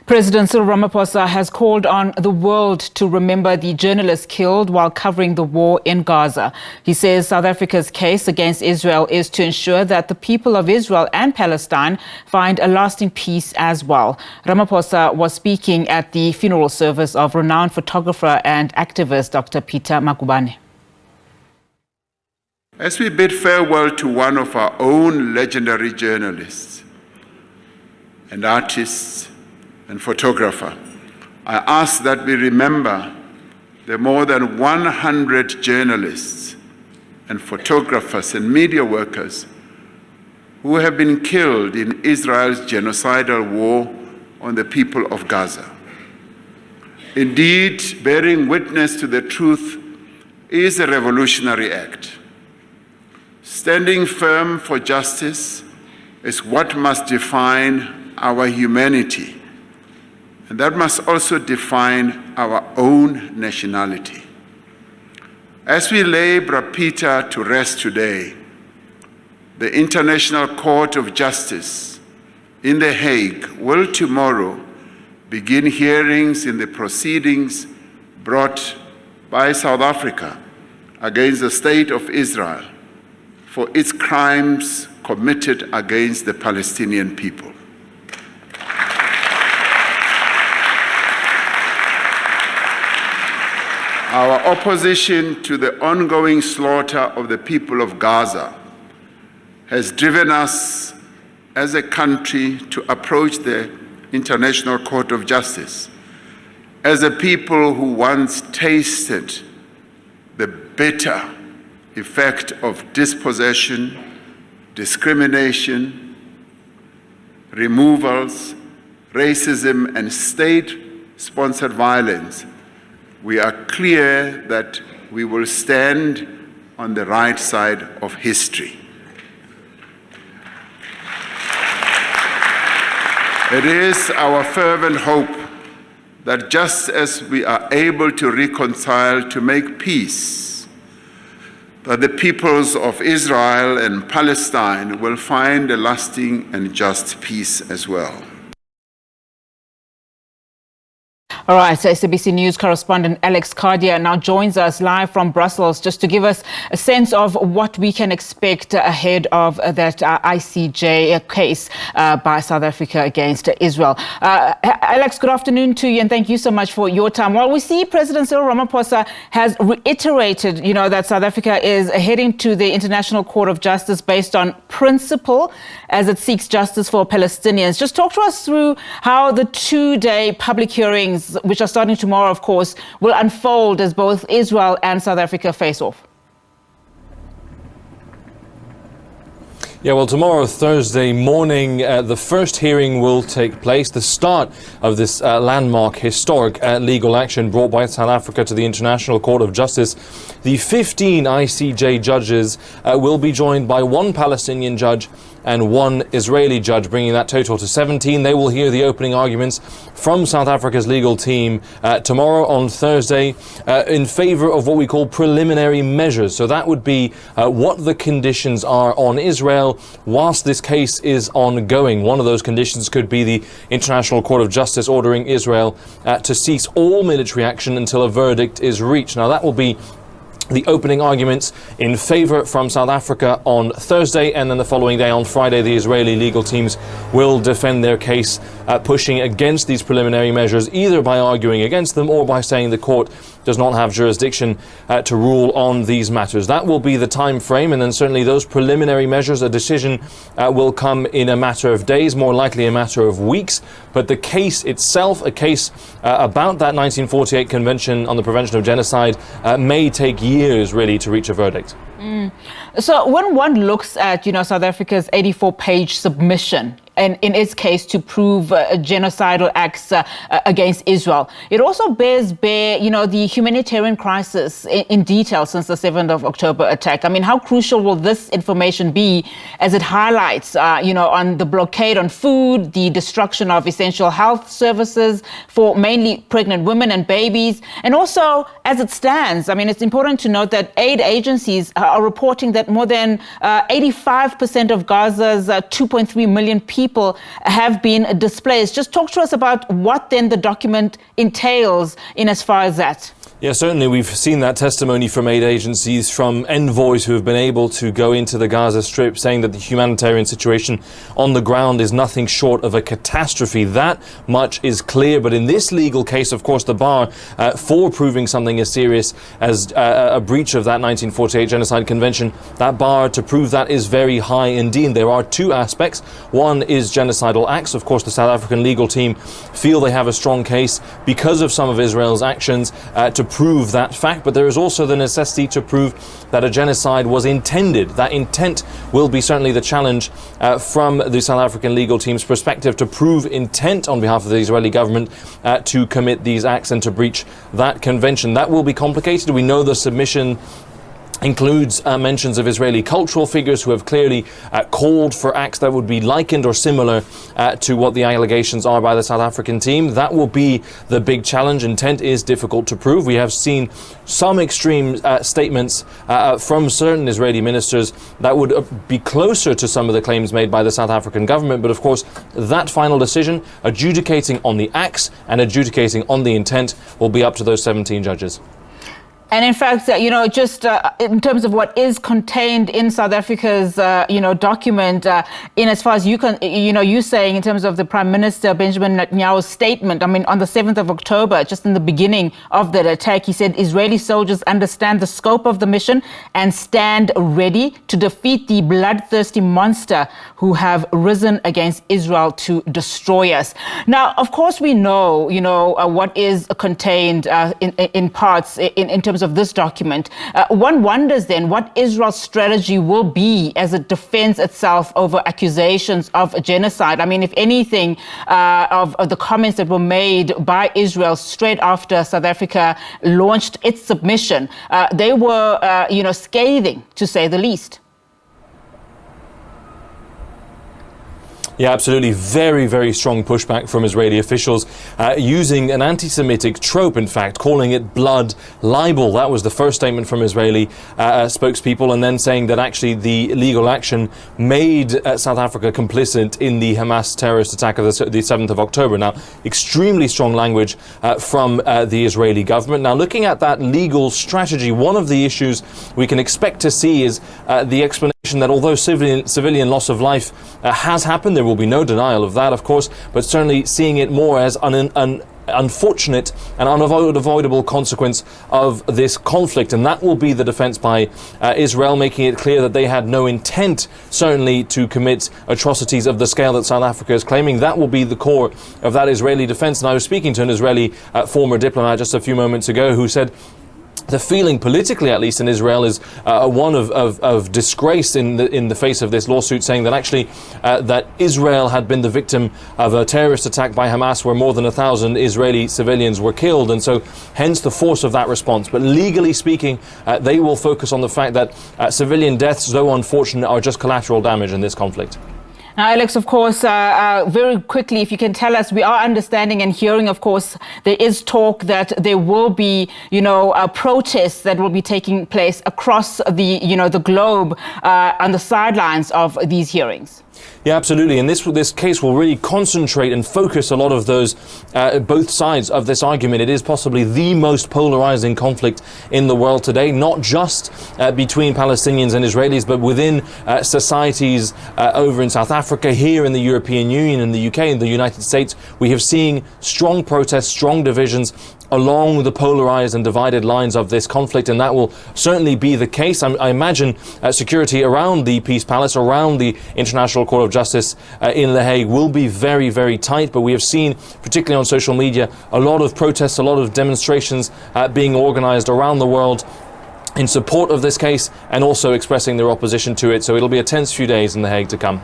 President Cyril Ramaphosa has called on the world to remember the journalists killed while covering the war in Gaza. He says South Africa's case against Israel is to ensure that the people of Israel and Palestine find a lasting peace as well. Ramaphosa was speaking at the funeral service of renowned photographer and activist Dr. Peter Magubane. As we bid farewell to one of our own legendary journalists and artists and photographer, I ask that we remember the more than 100 journalists and photographers and media workers who have been killed in Israel's genocidal war on the people of Gaza. Indeed, bearing witness to the truth is a revolutionary act. Standing firm for justice is what must define our humanity, and that must also define our own nationality. As we lay Peter to rest today, the International Court of Justice in The Hague will tomorrow begin hearings in the proceedings brought by South Africa against the State of Israel for its crimes committed against the Palestinian people. Our opposition to the ongoing slaughter of the people of Gaza has driven us as a country to approach the International Court of Justice as a people who once tasted the bitter effect of dispossession, discrimination, removals, racism, and state-sponsored violence. We are clear that we will stand on the right side of history. It is our fervent hope that just as we are able to reconcile, to make peace, that the peoples of Israel and Palestine will find a lasting and just peace as well. All right, so SABC News correspondent Alex Cardia now joins us live from Brussels just to give us a sense of what we can expect ahead of that ICJ case by South Africa against Israel. Alex, good afternoon to you, and thank you so much for your time. Well, we see President Cyril Ramaphosa has reiterated, that South Africa is heading to the International Court of Justice based on principle as it seeks justice for Palestinians. Just talk to us through how the two-day public hearings, which are starting tomorrow, of course, will unfold as both Israel and South Africa face off. Yeah, well, tomorrow, Thursday morning, the first hearing will take place, the start of this landmark historic legal action brought by South Africa to the International Court of Justice. The 15 ICJ judges will be joined by one Palestinian judge and one Israeli judge, bringing that total to 17. They will hear the opening arguments from South Africa's legal team tomorrow on Thursday in favor of what we call preliminary measures. So that would be what the conditions are on Israel whilst this case is ongoing. One of those conditions could be the International Court of Justice ordering Israel to cease all military action until a verdict is reached. Now, that will be the opening arguments in favor from South Africa on Thursday, and then the following day, on Friday, the Israeli legal teams will defend their case, pushing against these preliminary measures, either by arguing against them or by saying the court does not have jurisdiction to rule on these matters. That will be the time frame, and then certainly those preliminary measures, a decision will come in a matter of days, more likely a matter of weeks. But the case itself, a case about that 1948 Convention on the Prevention of Genocide, may take years really to reach a verdict. So when one looks at, South Africa's 84-page submission, and in its case to prove genocidal acts against Israel, it also bears bare, the humanitarian crisis in detail since the 7th of October attack. I mean, how crucial will this information be as it highlights, on the blockade on food, the destruction of essential health services for mainly pregnant women and babies, and also as it stands? I mean, it's important to note that aid agencies are reporting that more than 85% of Gaza's 2.3 million people people have been displaced. Just talk to us about what then the document entails in as far as that. Yeah, certainly we've seen that testimony from aid agencies, from envoys who have been able to go into the Gaza Strip, saying that the humanitarian situation on the ground is nothing short of a catastrophe. That much is clear. But in this legal case, of course, the bar for proving something as serious as a breach of that 1948 Genocide Convention, that bar to prove that is very high indeed. There are two aspects. One is genocidal acts. Of course, the South African legal team feel they have a strong case because of some of Israel's actions to prove that fact, but there is also the necessity to prove that a genocide was intended. That intent will be certainly the challenge from the South African legal team's perspective, to prove intent on behalf of the Israeli government to commit these acts and to breach that convention. That will be complicated. We know the submission includes mentions of Israeli cultural figures who have clearly called for acts that would be likened or similar to what the allegations are by the South African team. That will be the big challenge. Intent is difficult to prove. We have seen some extreme statements from certain Israeli ministers that would be closer to some of the claims made by the South African government. But of course, that final decision, adjudicating on the acts and adjudicating on the intent, will be up to those 17 judges. And in fact, just in terms of what is contained in South Africa's, document, in as far as you can, you saying in terms of the Prime Minister Benjamin Netanyahu's statement, I mean, on the 7th of October, just in the beginning of the attack, he said Israeli soldiers understand the scope of the mission and stand ready to defeat the bloodthirsty monster who have risen against Israel to destroy us. Now, of course, we know, what is contained in parts in terms of this document. One wonders then what Israel's strategy will be as it defends itself over accusations of genocide. I mean, if anything, of the comments that were made by Israel straight after South Africa launched its submission, they were, scathing, to say the least. Yeah, absolutely. Very, very strong pushback from Israeli officials, using an anti-Semitic trope, in fact, calling it blood libel. That was the first statement from Israeli spokespeople, and then saying that actually the legal action made South Africa complicit in the Hamas terrorist attack of the 7th of October. Now, extremely strong language from the Israeli government. Now, looking at that legal strategy, one of the issues we can expect to see is the explanation that although civilian loss of life has happened, there will be no denial of that, of course, but certainly seeing it more as an unfortunate and unavoidable consequence of this conflict. And that will be the defense by Israel, making it clear that they had no intent, certainly, to commit atrocities of the scale that South Africa is claiming. That will be the core of that Israeli defense. And I was speaking to an Israeli former diplomat just a few moments ago who said the feeling, politically at least in Israel, is one of disgrace in the face of this lawsuit, saying that actually that Israel had been the victim of a terrorist attack by Hamas where more than 1,000 Israeli civilians were killed, and so hence the force of that response. But legally speaking, they will focus on the fact that civilian deaths, though unfortunate, are just collateral damage in this conflict. Now, Alex, of course, very quickly, if you can tell us, we are understanding and hearing, of course, there is talk that there will be, protests that will be taking place across the globe on the sidelines of these hearings. Yeah, absolutely. And this case will really concentrate and focus a lot of those, both sides of this argument. It is possibly the most polarizing conflict in the world today, not just between Palestinians and Israelis, but within societies over in South Africa, here in the European Union, in the UK, in the United States. We have seen strong protests, strong divisions along the polarized and divided lines of this conflict, and that will certainly be the case. I imagine security around the Peace Palace, around the International Court of Justice in The Hague will be very, very tight, but we have seen, particularly on social media, a lot of protests, a lot of demonstrations being organized around the world in support of this case and also expressing their opposition to it. So it'll be a tense few days in The Hague to come.